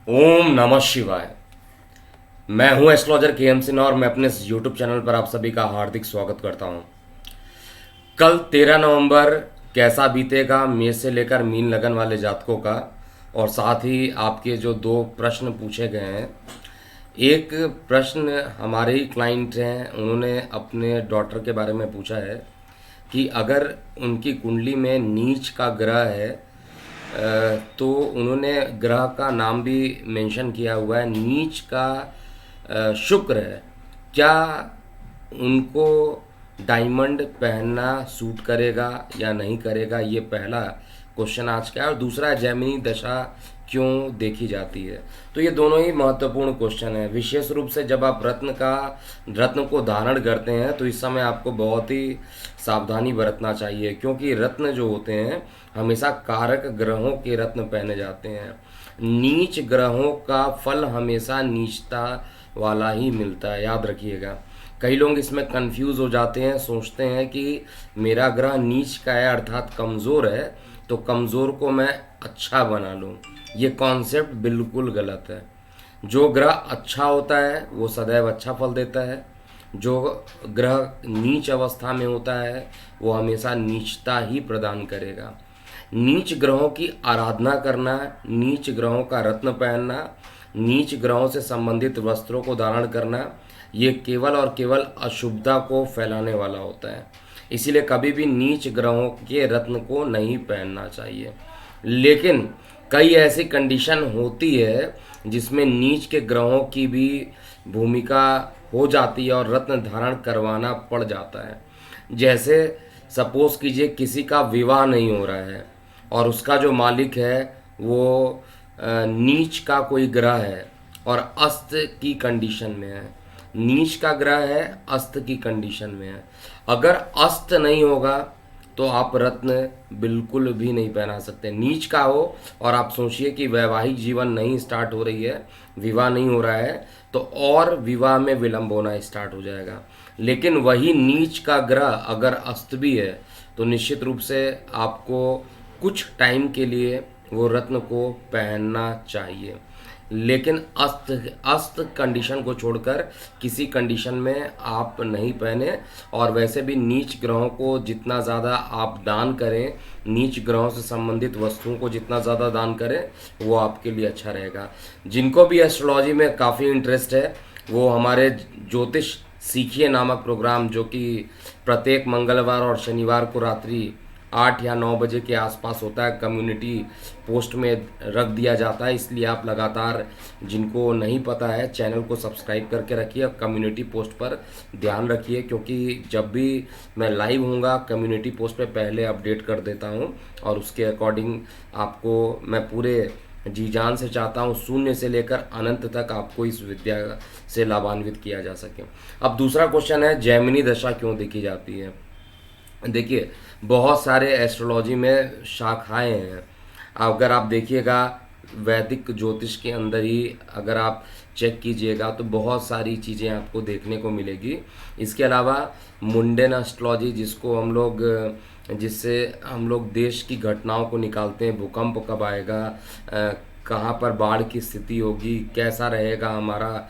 ओम नमः शिवाय। मैं हूं एस्ट्रोलॉजर के एम सिन्हा और मैं अपने यूट्यूब चैनल पर आप सभी का हार्दिक स्वागत करता हूं। कल 13 नवंबर कैसा बीतेगा मेष से लेकर मीन लगन वाले जातकों का, और साथ ही आपके जो दो प्रश्न पूछे गए हैं। एक प्रश्न हमारे ही क्लाइंट हैं, उन्होंने अपने डॉटर के बारे में पूछा है कि अगर उनकी कुंडली में नीच का ग्रह है, तो उन्होंने ग्रह का नाम भी मेंशन किया हुआ है, नीच का शुक्र है। क्या उनको डायमंड पहनना सूट करेगा या नहीं करेगा, ये पहला क्वेश्चन आज का है। और दूसरा है जेमिनी दशा क्यों देखी जाती है। तो ये दोनों ही महत्वपूर्ण क्वेश्चन है। विशेष रूप से जब आप रत्न को धारण करते हैं तो इस समय आपको बहुत ही सावधानी बरतना चाहिए, क्योंकि रत्न जो होते हैं हमेशा कारक ग्रहों के रत्न पहने जाते हैं। नीच ग्रहों का फल हमेशा नीचता वाला ही मिलता है, याद रखिएगा। कई लोग इसमें कंफ्यूज हो जाते हैं, सोचते हैं कि मेरा ग्रह नीच का है अर्थात कमज़ोर है, तो कमज़ोर को मैं अच्छा बना लूँ। ये कॉन्सेप्ट बिल्कुल गलत है। जो ग्रह अच्छा होता है वो सदैव अच्छा फल देता है। जो ग्रह नीच अवस्था में होता है वो हमेशा नीचता ही प्रदान करेगा। नीच ग्रहों की आराधना करना, नीच ग्रहों का रत्न पहनना, नीच ग्रहों से संबंधित वस्त्रों को धारण करना, ये केवल और केवल अशुभता को फैलाने वाला होता है। इसीलिए कभी भी नीच ग्रहों के रत्न को नहीं पहनना चाहिए। लेकिन कई ऐसी कंडीशन होती है जिसमें नीच के ग्रहों की भी भूमिका हो जाती है और रत्न धारण करवाना पड़ जाता है। जैसे सपोज कीजिए किसी का विवाह नहीं हो रहा है और उसका जो मालिक है वो नीच का कोई ग्रह है और अस्त की कंडीशन में है। नीच का ग्रह है, अस्त की कंडीशन में है। अगर अस्त नहीं होगा तो आप रत्न बिल्कुल भी नहीं पहना सकते। नीच का हो और आप सोचिए कि वैवाहिक जीवन नहीं स्टार्ट हो रही है, विवाह नहीं हो रहा है, तो और विवाह में विलंब होना स्टार्ट हो जाएगा। लेकिन वही नीच का ग्रह अगर अस्त भी है तो निश्चित रूप से आपको कुछ टाइम के लिए वो रत्न को पहनना चाहिए। लेकिन अस्त अस्त कंडीशन को छोड़कर किसी कंडीशन में आप नहीं पहने। और वैसे भी नीच ग्रहों को जितना ज़्यादा आप दान करें, नीच ग्रहों से संबंधित वस्तुओं को जितना ज़्यादा दान करें वो आपके लिए अच्छा रहेगा। जिनको भी एस्ट्रोलॉजी में काफ़ी इंटरेस्ट है वो हमारे ज्योतिष सीखिए नामक प्रोग्राम, जो कि प्रत्येक मंगलवार और शनिवार को रात्रि 8 या 9 बजे के आसपास होता है, कम्युनिटी पोस्ट में रख दिया जाता है। इसलिए आप लगातार, जिनको नहीं पता है, चैनल को सब्सक्राइब करके रखिए और कम्युनिटी पोस्ट पर ध्यान रखिए, क्योंकि जब भी मैं लाइव हूँगा कम्युनिटी पोस्ट पे पहले अपडेट कर देता हूँ और उसके अकॉर्डिंग आपको मैं पूरे जी जान से चाहता हूँ शून्य से लेकर अनंत तक आपको इस विद्या से लाभान्वित किया जा सके। अब दूसरा क्वेश्चन है, जैमिनी दशा क्यों देखी जाती है। देखिए, बहुत सारे एस्ट्रोलॉजी में शाखाएं हैं। अगर आप देखिएगा वैदिक ज्योतिष के अंदर ही अगर आप चेक कीजिएगा तो बहुत सारी चीज़ें आपको देखने को मिलेगी। इसके अलावा मुंडेन एस्ट्रोलॉजी, जिससे हम लोग देश की घटनाओं को निकालते हैं, भूकंप कब आएगा, कहाँ पर बाढ़ की स्थिति होगी, कैसा रहेगा हमारा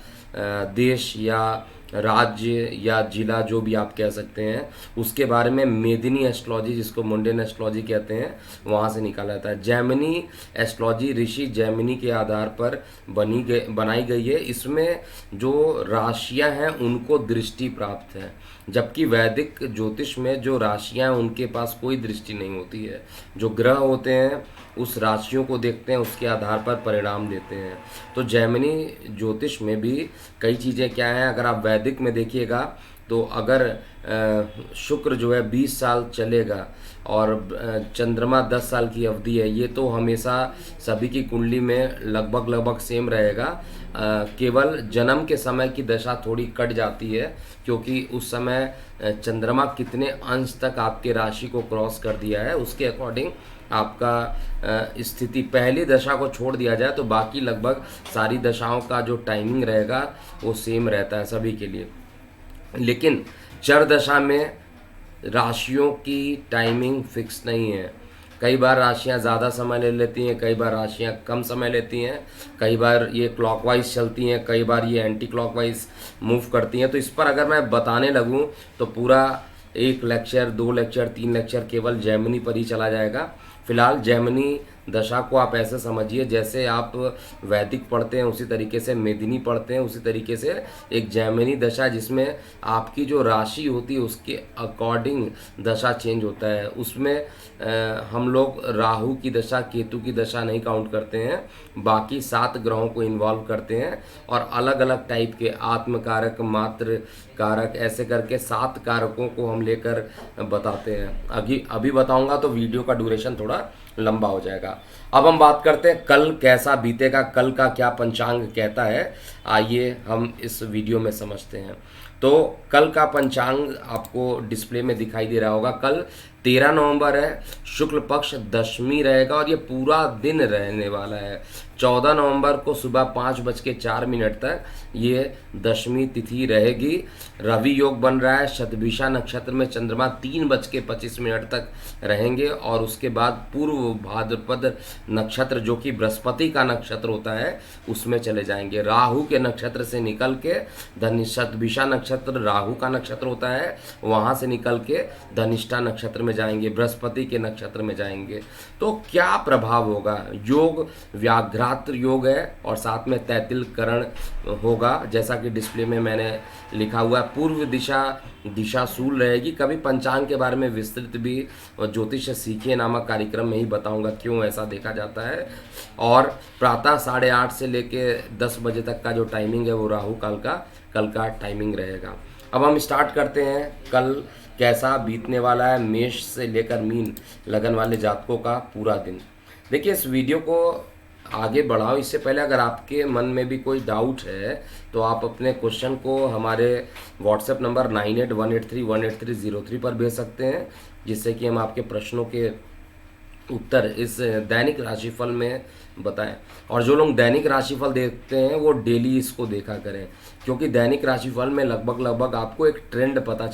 देश या राज्य या जिला, जो भी आप कह सकते हैं, उसके बारे में मेदिनी एस्ट्रोलॉजी, जिसको मुंडेन एस्ट्रोलॉजी कहते हैं, वहाँ से निकाला जाता है। जैमिनी एस्ट्रोलॉजी ऋषि जैमिनी के आधार पर बनाई गई है। इसमें जो राशियाँ हैं उनको दृष्टि प्राप्त है, जबकि वैदिक ज्योतिष में जो राशियाँ हैं उनके पास कोई दृष्टि नहीं होती है। जो ग्रह होते हैं उस राशियों को देखते हैं, उसके आधार पर परिणाम देते हैं। तो जैमिनी ज्योतिष में भी कई चीज़ें क्या हैं, अगर आप वैदिक में देखिएगा तो अगर शुक्र जो है 20 साल चलेगा और चंद्रमा 10 साल की अवधि है, ये तो हमेशा सभी की कुंडली में लगभग लगभग सेम रहेगा। केवल जन्म के समय की दशा थोड़ी कट जाती है, क्योंकि उस समय चंद्रमा कितने अंश तक आपके राशि को क्रॉस कर दिया है उसके अकॉर्डिंग आपका स्थिति, पहली दशा को छोड़ दिया जाए तो बाकी लगभग सारी दशाओं का जो टाइमिंग रहेगा वो सेम रहता है सभी के लिए। लेकिन चर दशा में राशियों की टाइमिंग फिक्स नहीं है। कई बार राशियां ज़्यादा समय ले लेती हैं, कई बार राशियां कम समय लेती हैं, कई बार ये क्लॉकवाइज चलती हैं, कई बार ये एंटी क्लॉकवाइज मूव करती हैं। तो इस पर अगर मैं बताने लगूं तो पूरा एक लेक्चर, 2 लेक्चर, 3 लेक्चर केवल जेमिनी पर ही चला जाएगा। फिलहाल जेमिनी दशा को आप ऐसे समझिए जैसे आप वैदिक पढ़ते हैं उसी तरीके से मेदिनी पढ़ते हैं, उसी तरीके से एक जेमिनी दशा जिसमें आपकी जो राशि होती है उसके अकॉर्डिंग दशा चेंज होता है। उसमें हम लोग राहु की दशा, केतु की दशा नहीं काउंट करते हैं, बाकी 7 ग्रहों को इन्वॉल्व करते हैं और अलग अलग टाइप के आत्म कारक, मात्र कारक, ऐसे करके 7 कारकों को हम लेकर बताते हैं। अभी बताऊंगा तो वीडियो का ड्यूरेशन थोड़ा लंबा हो जाएगा। अब हम बात करते हैं कल कैसा बीतेगा, कल का क्या पंचांग कहता है, आइए हम इस वीडियो में समझते हैं। तो कल का पंचांग आपको डिस्प्ले में दिखाई दे रहा होगा। कल 13 नवंबर है, शुक्ल पक्ष दशमी रहेगा और ये पूरा दिन रहने वाला है। 14 नवंबर को सुबह 5:04 तक ये दशमी तिथि रहेगी। रवि योग बन रहा है, शतभिषा नक्षत्र में चंद्रमा 3:25 तक रहेंगे और उसके बाद पूर्व भाद्रपद नक्षत्र जो कि बृहस्पति का नक्षत्र होता है उसमें चले जाएंगे। राहु के नक्षत्र से निकल के शतभिषा नक्षत्र राहु का नक्षत्र होता है, वहां से निकल के धनिष्ठा नक्षत्र में जाएंगे, बृहस्पति के नक्षत्र में जाएंगे। तो क्या प्रभाव होगा? योग व्याघ्रात्र योग है और साथ में तैतिल करण होगा, जैसा कि डिस्प्ले में मैंने लिखा हुआ है। पूर्व दिशाशूल रहेगी। कभी पंचांग के बारे में विस्तृत भी ज्योतिष सीखिए नामक कार्यक्रम में ही बताऊंगा क्यों ऐसा देखा जाता है। और प्रातः 8:30 से लेके 10 बजे तक का जो टाइमिंग है वो राहु काल का कल का टाइमिंग रहेगा। अब हम स्टार्ट करते हैं कल कैसा बीतने वाला है मेष से लेकर मीन लगन वाले जातकों का पूरा दिन। देखिए, इस वीडियो को आगे बढ़ाओ इससे पहले अगर आपके मन में भी कोई डाउट है तो आप अपने क्वेश्चन को हमारे व्हाट्सएप नंबर 9818318303 पर भेज सकते हैं, जिससे कि हम आपके प्रश्नों के उत्तर इस दैनिक राशिफल में बताएं। और जो लोग दैनिक राशिफल देखते हैं वो डेली इसको देखा करें, क्योंकि दैनिक राशिफल में लगभग आपको एक ट्रेंड पता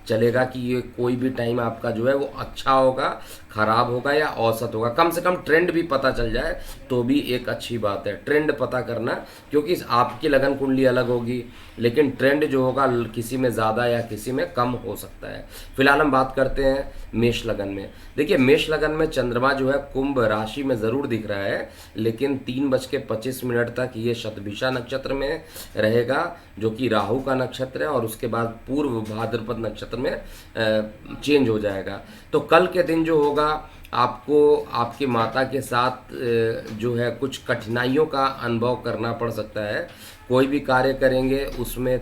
चलेगा कि ये कोई भी टाइम आपका जो है वो अच्छा होगा, खराब होगा या औसत होगा। कम से कम ट्रेंड भी पता चल जाए तो भी एक अच्छी बात है, ट्रेंड पता करना, क्योंकि आपकी लगन कुंडली अलग होगी लेकिन ट्रेंड जो होगा किसी में ज़्यादा या किसी में कम हो सकता है। फिलहाल हम बात करते हैं मेष लगन में। देखिए, मेष लगन में चंद्रमा जो है कुंभ राशि में ज़रूर दिख रहा है, लेकिन 3:25 तक ये शतभिषा नक्षत्र में रहेगा जो कि राहु का नक्षत्र है और उसके बाद पूर्व भाद्रपद नक्षत्र में चेंज हो जाएगा। तो कल के दिन जो होगा आपको आपकी माता के साथ जो है कुछ कठिनाइयों का अनुभव करना पड़ सकता है। कोई भी कार्य करेंगे उसमें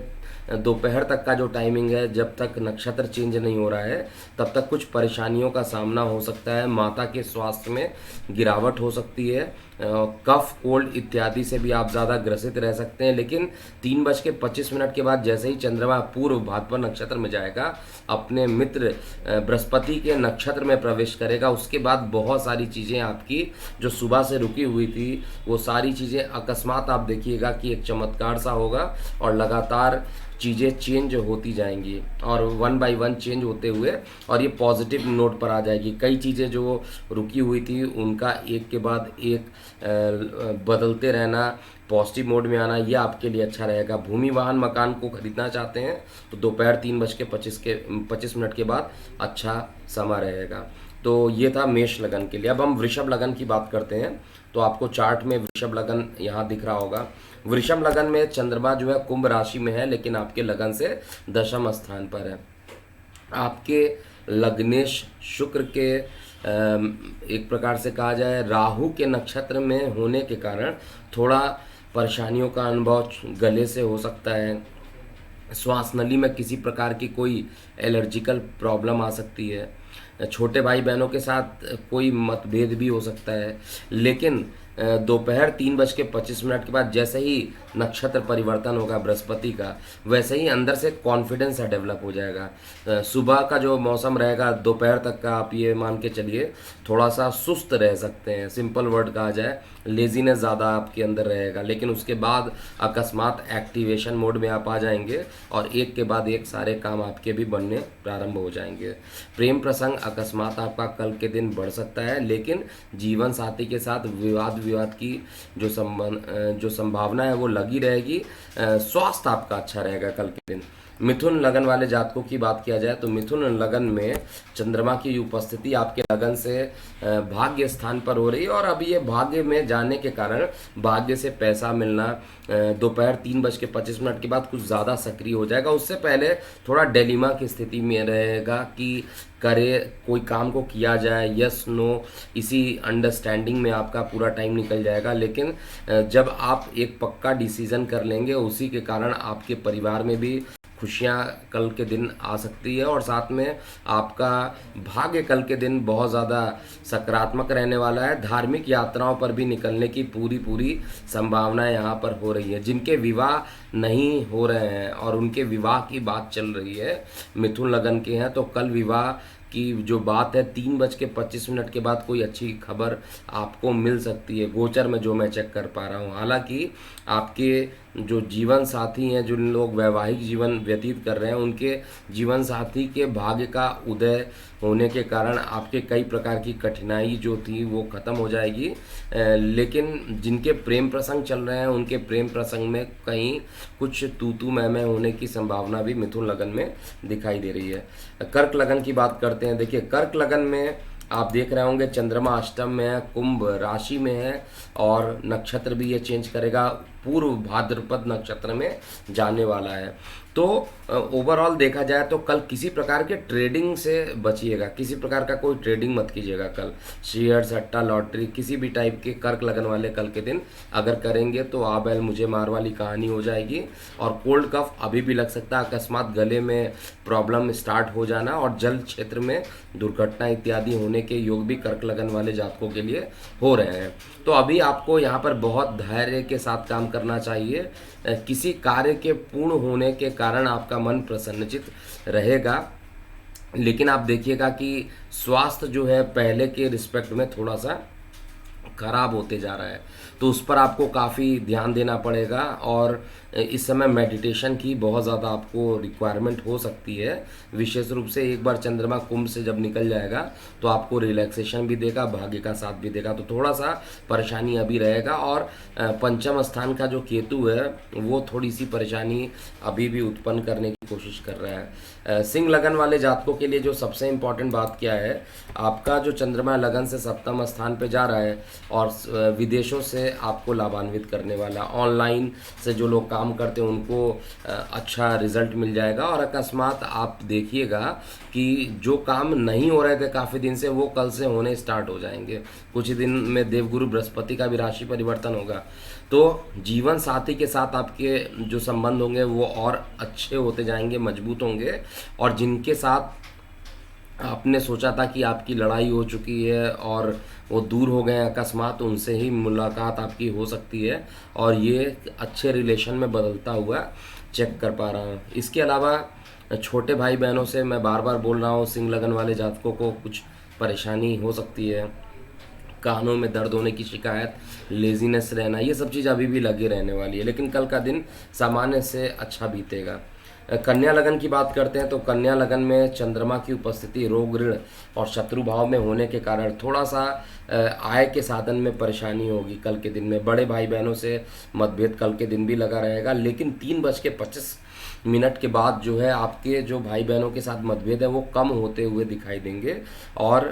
दोपहर तक का जो टाइमिंग है, जब तक नक्षत्र चेंज नहीं हो रहा है तब तक कुछ परेशानियों का सामना हो सकता है। माता के स्वास्थ्य में गिरावट हो सकती है, कफ, कोल्ड इत्यादि से भी आप ज़्यादा ग्रसित रह सकते हैं। लेकिन 3:25 के बाद जैसे ही चंद्रमा पूर्व भाद्रपद नक्षत्र में जाएगा, अपने मित्र बृहस्पति के नक्षत्र में प्रवेश करेगा, उसके बाद बहुत सारी चीज़ें आपकी जो सुबह से रुकी हुई थी वो सारी चीज़ें अकस्मात आप देखिएगा कि एक चमत्कार सा होगा और लगातार चीज़ें चेंज होती जाएंगी और 1 बाय 1 चेंज होते हुए और ये पॉजिटिव नोट पर आ जाएगी। कई चीज़ें जो रुकी हुई थी उनका एक के बाद एक बदलते रहना, पॉजिटिव मोड में आना, ये आपके लिए अच्छा रहेगा। भूमि वाहन मकान को खरीदना चाहते हैं तो दोपहर 3:25 के बाद अच्छा समय रहेगा। तो ये था मेष लगन के लिए। अब हम वृषभ लगन की बात करते हैं। तो आपको चार्ट में वृषभ लगन यहाँ दिख रहा होगा। वृषभ लगन में चंद्रमा जो है कुंभ राशि में है, लेकिन आपके लगन से 10वें स्थान पर है। आपके लग्नेश शुक्र के एक प्रकार से कहा जाए राहु के नक्षत्र में होने के कारण थोड़ा परेशानियों का अनुभव गले से हो सकता है। श्वास नली में किसी प्रकार की कोई एलर्जिकल प्रॉब्लम आ सकती है। छोटे भाई बहनों के साथ कोई मतभेद भी हो सकता है। लेकिन दोपहर 3:25 के बाद जैसे ही नक्षत्र परिवर्तन होगा बृहस्पति का, वैसे ही अंदर से कॉन्फिडेंस डेवलप हो जाएगा। सुबह का जो मौसम रहेगा दोपहर तक का आप ये मान के चलिए थोड़ा सा सुस्त रह सकते हैं, सिंपल वर्ड कहा जाए लेजीनेस ज़्यादा आपके अंदर रहेगा, लेकिन उसके बाद अकस्मात एक्टिवेशन मोड में आप आ जाएंगे और एक के बाद एक सारे काम आपके भी बनने प्रारंभ हो जाएंगे। प्रेम प्रसंग अकस्मात आपका कल के दिन बढ़ सकता है, लेकिन जीवन साथी के साथ विवाद की जो संभावना है वो लगी रहेगी। स्वास्थ्य आपका अच्छा रहेगा कल के दिन। मिथुन लगन वाले जातकों की बात किया जाए तो मिथुन लगन में चंद्रमा की उपस्थिति आपके लगन से भाग्य स्थान पर हो रही है, और अभी ये भाग्य में जाने के कारण भाग्य से पैसा मिलना दोपहर 3:25 के बाद कुछ ज़्यादा सक्रिय हो जाएगा। उससे पहले थोड़ा डिलेमा की स्थिति में रहेगा कि करे कोई काम को किया जाए, यस नो, इसी अंडरस्टैंडिंग में आपका पूरा टाइम निकल जाएगा। लेकिन जब आप एक पक्का डिसीजन कर लेंगे, उसी के कारण आपके परिवार में भी खुशियाँ कल के दिन आ सकती है, और साथ में आपका भाग्य कल के दिन बहुत ज़्यादा सकारात्मक रहने वाला है। धार्मिक यात्राओं पर भी निकलने की पूरी संभावना यहाँ पर हो रही है। जिनके विवाह नहीं हो रहे हैं और उनके विवाह की बात चल रही है, मिथुन लगन के हैं, तो कल विवाह की जो बात है 3:25 के बाद कोई अच्छी खबर आपको मिल सकती है, गोचर में जो मैं चेक कर पा रहा हूँ। हालांकि आपके जो जीवन साथी हैं, जो लोग वैवाहिक जीवन व्यतीत कर रहे हैं, उनके जीवन साथी के भाग्य का उदय होने के कारण आपके कई प्रकार की कठिनाई जो थी वो ख़त्म हो जाएगी। लेकिन जिनके प्रेम प्रसंग चल रहे हैं, उनके प्रेम प्रसंग में कहीं कुछ तू मैं होने की संभावना भी मिथुन लगन में दिखाई दे रही है। कर्क लगन की बात करते हैं। देखिए, कर्क लगन में आप देख रहे होंगे चंद्रमा अष्टम में है, कुंभ राशि में है, और नक्षत्र भी ये चेंज करेगा, पूर्व भाद्रपद नक्षत्र में जाने वाला है। तो ओवरऑल देखा जाए तो कल किसी प्रकार के ट्रेडिंग से बचिएगा, किसी प्रकार का कोई ट्रेडिंग मत कीजिएगा कल। शेयर, सट्टा, लॉटरी, किसी भी टाइप के कर्क लगन वाले कल के दिन अगर करेंगे तो आ बैल मुझे मार वाली कहानी हो जाएगी। और कोल्ड कफ अभी भी लग सकता है, अकस्मात गले में प्रॉब्लम स्टार्ट हो जाना और जल क्षेत्र में दुर्घटना इत्यादि होने के योग भी कर्क लगन वाले जातकों के लिए हो रहे हैं। तो अभी आपको यहाँ पर बहुत धैर्य के साथ काम करना चाहिए। किसी कार्य के पूर्ण होने के कारण आपका मन प्रसन्नचित रहेगा, लेकिन आप देखिएगा कि स्वास्थ्य जो है पहले के रिस्पेक्ट में थोड़ा सा खराब होते जा रहा है, तो उस पर आपको काफ़ी ध्यान देना पड़ेगा। और इस समय मेडिटेशन की बहुत ज़्यादा आपको रिक्वायरमेंट हो सकती है। विशेष रूप से एक बार चंद्रमा कुंभ से जब निकल जाएगा तो आपको रिलैक्सेशन भी देगा, भाग्य का साथ भी देगा, तो थोड़ा सा परेशानी अभी रहेगा। और पंचम स्थान का जो केतु है वो थोड़ी सी परेशानी अभी भी उत्पन्न करने की कोशिश कर रहा है। सिंह लगन वाले जातकों के लिए जो सबसे इम्पॉर्टेंट बात क्या है, आपका जो चंद्रमा लगन से सप्तम स्थान पे जा रहा है और विदेशों से आपको लाभान्वित करने वाला, ऑनलाइन से जो लोग काम करते हैं उनको अच्छा रिजल्ट मिल जाएगा। और अकस्मात आप देखिएगा कि जो काम नहीं हो रहे थे काफ़ी दिन से, वो कल से होने स्टार्ट हो जाएंगे। कुछ दिन में देवगुरु बृहस्पति का भी राशि परिवर्तन होगा, तो जीवन साथी के साथ आपके जो संबंध होंगे वो और अच्छे होते जाएंगे, मजबूत होंगे। और जिनके साथ आपने सोचा था कि आपकी लड़ाई हो चुकी है और वो दूर हो गए अकस्मात, उनसे ही मुलाकात आपकी हो सकती है, और ये अच्छे रिलेशन में बदलता हुआ चेक कर पा रहा हूँ। इसके अलावा छोटे भाई बहनों से मैं बार बार बोल रहा हूँ, सिंह लगन वाले जातकों को कुछ परेशानी हो सकती है, कानों में दर्द होने की शिकायत, लेजीनेस रहना, ये सब चीज़ अभी भी लगी रहने वाली है, लेकिन कल का दिन सामान्य से अच्छा बीतेगा। कन्या लगन की बात करते हैं तो कन्या लगन में चंद्रमा की उपस्थिति रोग, ऋण और शत्रु भाव में होने के कारण थोड़ा सा आय के साधन में परेशानी होगी कल के दिन में। बड़े भाई बहनों से मतभेद कल के दिन भी लगा रहेगा, लेकिन 3:25 के बाद जो है आपके जो भाई बहनों के साथ मतभेद है वो कम होते हुए दिखाई देंगे, और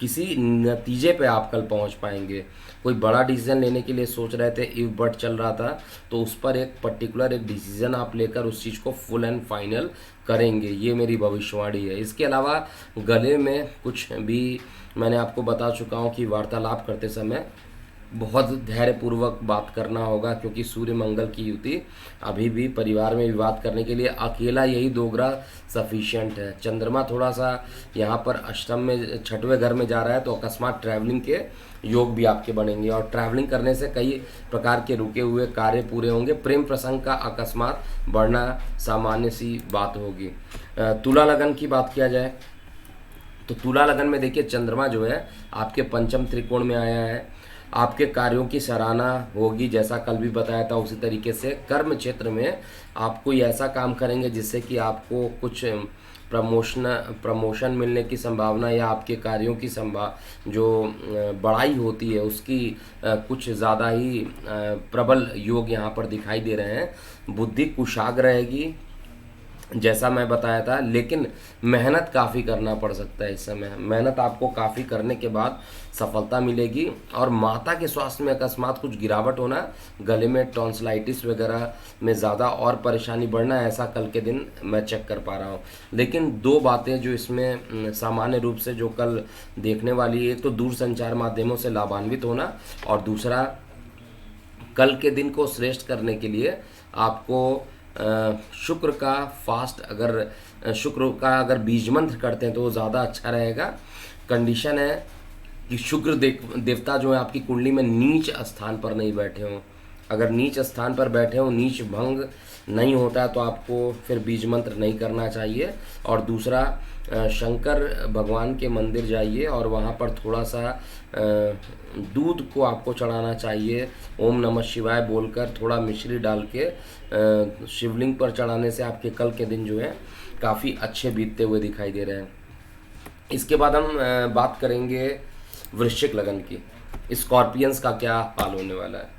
किसी नतीजे पे आप कल पहुंच पाएंगे। कोई बड़ा डिसीजन लेने के लिए सोच रहे थे, इफ बट चल रहा था, तो उस पर एक पर्टिकुलर एक डिसीजन आप लेकर उस चीज़ को फुल एंड फाइनल करेंगे, ये मेरी भविष्यवाणी है। इसके अलावा गले में कुछ भी मैंने आपको बता चुका हूँ कि वार्तालाप करते समय बहुत धैर्यपूर्वक बात करना होगा, क्योंकि सूर्य मंगल की युति अभी भी परिवार में विवाद करने के लिए अकेला यही 2 ग्रह सफिशिएंट है। चंद्रमा थोड़ा सा यहाँ पर अष्टम में 6वें घर में जा रहा है, तो अकस्मात ट्रैवलिंग के योग भी आपके बनेंगे, और ट्रैवलिंग करने से कई प्रकार के रुके हुए कार्य पूरे होंगे। प्रेम प्रसंग का अकस्मात बढ़ना सामान्य सी बात होगी। तुला लगन की बात किया जाए तो तुला लगन में देखिए चंद्रमा जो है आपके पंचम त्रिकोण में आया है, आपके कार्यों की सराहना होगी, जैसा कल भी बताया था उसी तरीके से। कर्म क्षेत्र में आप कोई ऐसा काम करेंगे जिससे कि आपको कुछ प्रमोशन मिलने की संभावना, या आपके कार्यों की जो बढ़ाई होती है उसकी कुछ ज़्यादा ही प्रबल योग यहाँ पर दिखाई दे रहे हैं। बुद्धि कुशाग्र रहेगी जैसा मैं बताया था, लेकिन मेहनत काफ़ी करना पड़ सकता है इस समय। मेहनत आपको काफ़ी करने के बाद सफलता मिलेगी। और माता के स्वास्थ्य में अकस्मात कुछ गिरावट होना, गले में टॉन्सिलाइटिस वगैरह में ज़्यादा और परेशानी बढ़ना, ऐसा कल के दिन मैं चेक कर पा रहा हूँ। लेकिन दो बातें जो इसमें सामान्य रूप से जो कल देखने वाली है, एक तो दूर संचार माध्यमों से लाभान्वित होना, और दूसरा कल के दिन को श्रेष्ठ करने के लिए आपको शुक्र का फास्ट, अगर शुक्र का अगर बीज मंत्र करते हैं तो वो ज़्यादा अच्छा रहेगा। कंडीशन है कि शुक्र देवता जो है आपकी कुंडली में नीच स्थान पर नहीं बैठे हों। अगर नीच स्थान पर बैठे हों, नीच भंग नहीं होता है तो आपको फिर बीज मंत्र नहीं करना चाहिए। और दूसरा, शंकर भगवान के मंदिर जाइए और वहाँ पर थोड़ा सा दूध को आपको चढ़ाना चाहिए। ओम नमः शिवाय बोलकर थोड़ा मिश्री डाल के शिवलिंग पर चढ़ाने से आपके कल के दिन जो है काफ़ी अच्छे बीतते हुए दिखाई दे रहे हैं। इसके बाद हम बात करेंगे वृश्चिक लगन की। स्कॉर्पियंस का क्या हाल होने वाला है।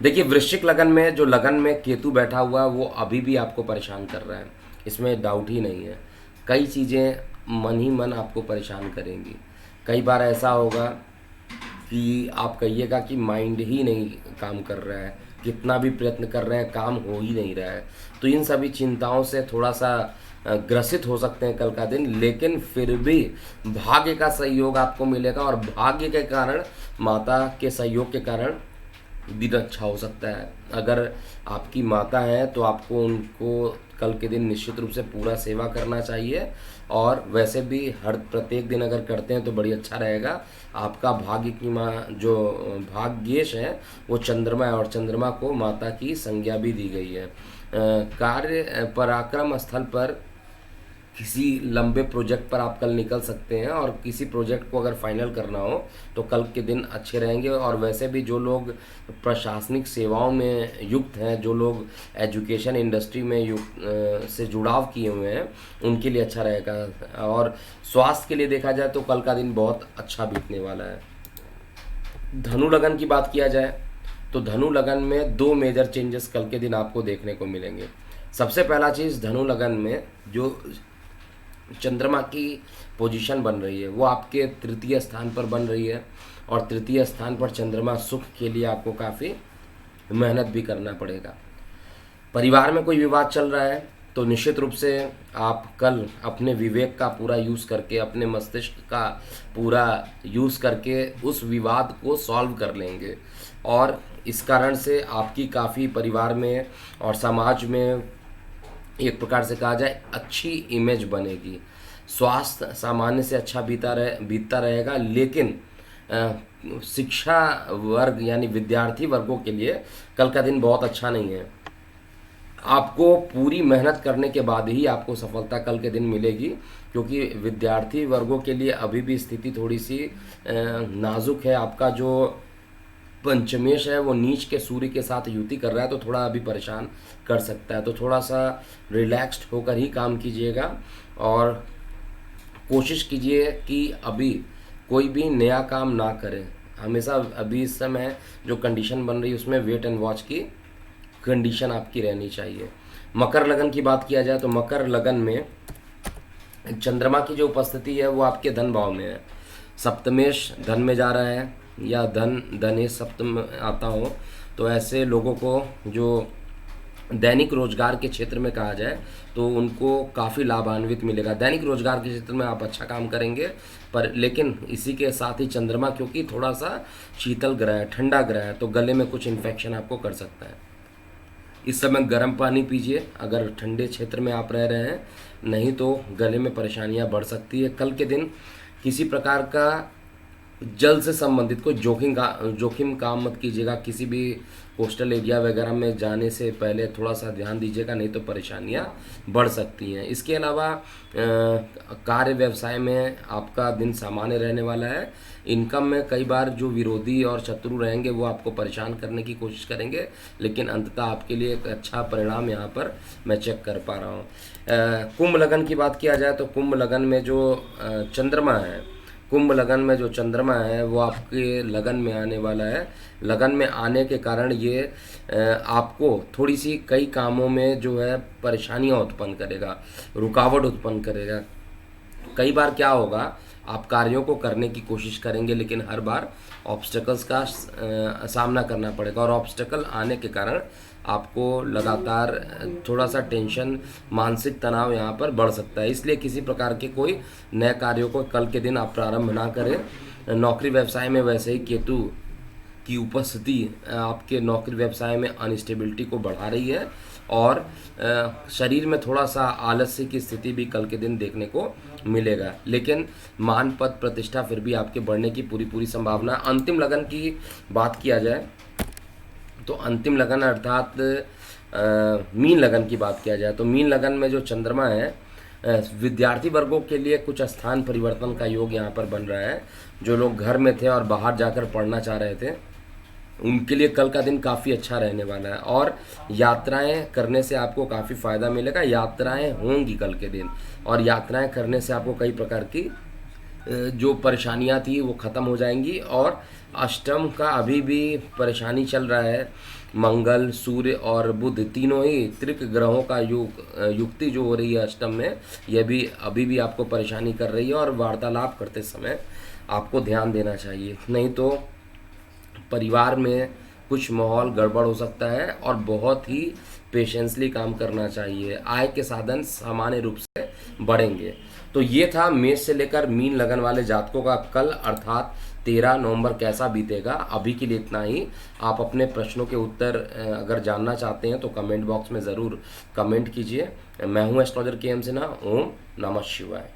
देखिए, वृश्चिक लगन में जो लगन में केतु बैठा हुआ है वो अभी भी आपको परेशान कर रहा है, इसमें डाउट ही नहीं है। कई चीज़ें मन ही मन आपको परेशान करेंगी। कई बार ऐसा होगा कि आप कहिएगा कि माइंड ही नहीं काम कर रहा है, कितना भी प्रयत्न कर रहे हैं काम हो ही नहीं रहा है। तो इन सभी चिंताओं से थोड़ा सा ग्रसित हो सकते हैं कल का दिन, लेकिन फिर भी भाग्य का सहयोग आपको मिलेगा, और भाग्य के कारण, माता के सहयोग के कारण दिन अच्छा हो सकता है। अगर आपकी माता है तो आपको उनको कल के दिन निश्चित रूप से पूरा सेवा करना चाहिए, और वैसे भी हर प्रत्येक दिन अगर करते हैं तो बड़ी अच्छा रहेगा। आपका भाग्य की माँ जो भाग्येश है वो चंद्रमा है, और चंद्रमा को माता की संज्ञा भी दी गई है। कार्य पराक्रम स्थल पर किसी लंबे प्रोजेक्ट पर आप कल निकल सकते हैं, और किसी प्रोजेक्ट को अगर फाइनल करना हो तो कल के दिन अच्छे रहेंगे। और वैसे भी जो लोग प्रशासनिक सेवाओं में युक्त हैं, जो लोग एजुकेशन इंडस्ट्री में से जुड़ाव किए हुए हैं, उनके लिए अच्छा रहेगा। और स्वास्थ्य के लिए देखा जाए तो कल का दिन बहुत अच्छा बीतने वाला है। धनु लगन की बात किया जाए तो धनु लगन में दो मेजर चेंजेस कल के दिन आपको देखने को मिलेंगे। सबसे पहला चीज़, धनु लगन में जो चंद्रमा की पोजीशन बन रही है वो आपके तृतीय स्थान पर बन रही है, और तृतीय स्थान पर चंद्रमा सुख के लिए आपको काफ़ी मेहनत भी करना पड़ेगा। परिवार में कोई विवाद चल रहा है तो निश्चित रूप से आप कल अपने विवेक का पूरा यूज़ करके, अपने मस्तिष्क का पूरा यूज़ करके उस विवाद को सॉल्व कर लेंगे, और इस कारण से आपकी काफ़ी परिवार में और समाज में एक प्रकार से कहा जाए अच्छी इमेज बनेगी। स्वास्थ्य सामान्य से अच्छा बीतता रहेगा, लेकिन शिक्षा वर्ग यानी विद्यार्थी वर्गों के लिए कल का दिन बहुत अच्छा नहीं है। आपको पूरी मेहनत करने के बाद ही आपको सफलता कल के दिन मिलेगी, क्योंकि विद्यार्थी वर्गों के लिए अभी भी स्थिति थोड़ी सी नाजुक है। आपका जो पंचमेश है वो नीच के सूर्य के साथ युति कर रहा है, तो थोड़ा अभी परेशान कर सकता है। तो थोड़ा सा रिलैक्स्ड होकर ही काम कीजिएगा, और कोशिश कीजिए कि अभी कोई भी नया काम ना करें। हमेशा अभी इस समय जो कंडीशन बन रही है उसमें वेट एंड वॉच की कंडीशन आपकी रहनी चाहिए। मकर लगन की बात किया जाए तो मकर लगन में चंद्रमा की जो उपस्थिति है वो आपके धन भाव में है। सप्तमेश धन में जा रहा है, या धनेश सप्तम आता हो, तो ऐसे लोगों को जो दैनिक रोजगार के क्षेत्र में कहा जाए तो उनको काफ़ी लाभान्वित मिलेगा। दैनिक रोजगार के क्षेत्र में आप अच्छा काम करेंगे, पर लेकिन इसी के साथ ही चंद्रमा क्योंकि थोड़ा सा शीतल ग्रह है, ठंडा ग्रह है, तो गले में कुछ इन्फेक्शन आपको कर सकता है। इस समय गर्म पानी पीजिए अगर ठंडे क्षेत्र में आप रह रहे हैं, नहीं तो गले में परेशानियां बढ़ सकती है। कल के दिन किसी प्रकार का जल से संबंधित कोई जोखिम काम मत कीजिएगा। किसी भी कोस्टल एरिया वगैरह में जाने से पहले थोड़ा सा ध्यान दीजिएगा, नहीं तो परेशानियां बढ़ सकती हैं। इसके अलावा कार्य व्यवसाय में आपका दिन सामान्य रहने वाला है, इनकम में कई बार जो विरोधी और शत्रु रहेंगे वो आपको परेशान करने की कोशिश करेंगे, लेकिन अंततः आपके लिए एक अच्छा परिणाम यहाँ पर मैं चेक कर पा रहा हूँ। कुंभ लगन की बात किया जाए तो कुंभ लगन में जो चंद्रमा है, कुंभ लगन में जो चंद्रमा है वो आपके लगन में आने वाला है। लगन में आने के कारण ये आपको थोड़ी सी कई कामों में जो है परेशानियां उत्पन्न करेगा, रुकावट उत्पन्न करेगा। कई बार क्या होगा, आप कार्यों को करने की कोशिश करेंगे लेकिन हर बार ऑब्स्टेकल्स का सामना करना पड़ेगा, और ऑब्स्टेकल आने के कारण आपको लगातार थोड़ा सा टेंशन, मानसिक तनाव यहाँ पर बढ़ सकता है। इसलिए किसी प्रकार के कोई नए कार्यों को कल के दिन आप प्रारंभ ना करें। नौकरी व्यवसाय में वैसे ही केतु की उपस्थिति आपके नौकरी व्यवसाय में अनस्टेबिलिटी को बढ़ा रही है, और शरीर में थोड़ा सा आलस्य की स्थिति भी कल के दिन देखने को मिलेगा। लेकिन मान पद प्रतिष्ठा फिर भी आपके बढ़ने की पूरी संभावना। अंतिम लगन की बात किया जाए तो अंतिम लगन अर्थात मीन लगन की बात किया जाए तो मीन लगन में जो चंद्रमा है, विद्यार्थी वर्गों के लिए कुछ स्थान परिवर्तन का योग यहाँ पर बन रहा है। जो लोग घर में थे और बाहर जाकर पढ़ना चाह रहे थे, उनके लिए कल का दिन काफ़ी अच्छा रहने वाला है, और यात्राएं करने से आपको काफ़ी फ़ायदा मिलेगा। यात्राएं होंगी कल के दिन, और यात्राएं करने से आपको कई प्रकार की जो परेशानियां थी वो ख़त्म हो जाएंगी। और अष्टम का अभी भी परेशानी चल रहा है। मंगल, सूर्य और बुध तीनों ही त्रिक ग्रहों का युक्ति जो हो रही है अष्टम में, यह भी अभी भी आपको परेशानी कर रही है, और वार्तालाप करते समय आपको ध्यान देना चाहिए, नहीं तो परिवार में कुछ माहौल गड़बड़ हो सकता है। और बहुत ही पेशेंसली काम करना चाहिए। आय के साधन सामान्य रूप से बढ़ेंगे। तो ये था मेष से लेकर मीन लगन वाले जातकों का कल अर्थात 13 नवंबर कैसा बीतेगा। अभी के लिए इतना ही। आप अपने प्रश्नों के उत्तर अगर जानना चाहते हैं तो कमेंट बॉक्स में ज़रूर कमेंट कीजिए। मैं हूं एस्ट्रोलॉजर के एम सिन्हा। ओम नमः शिवाय।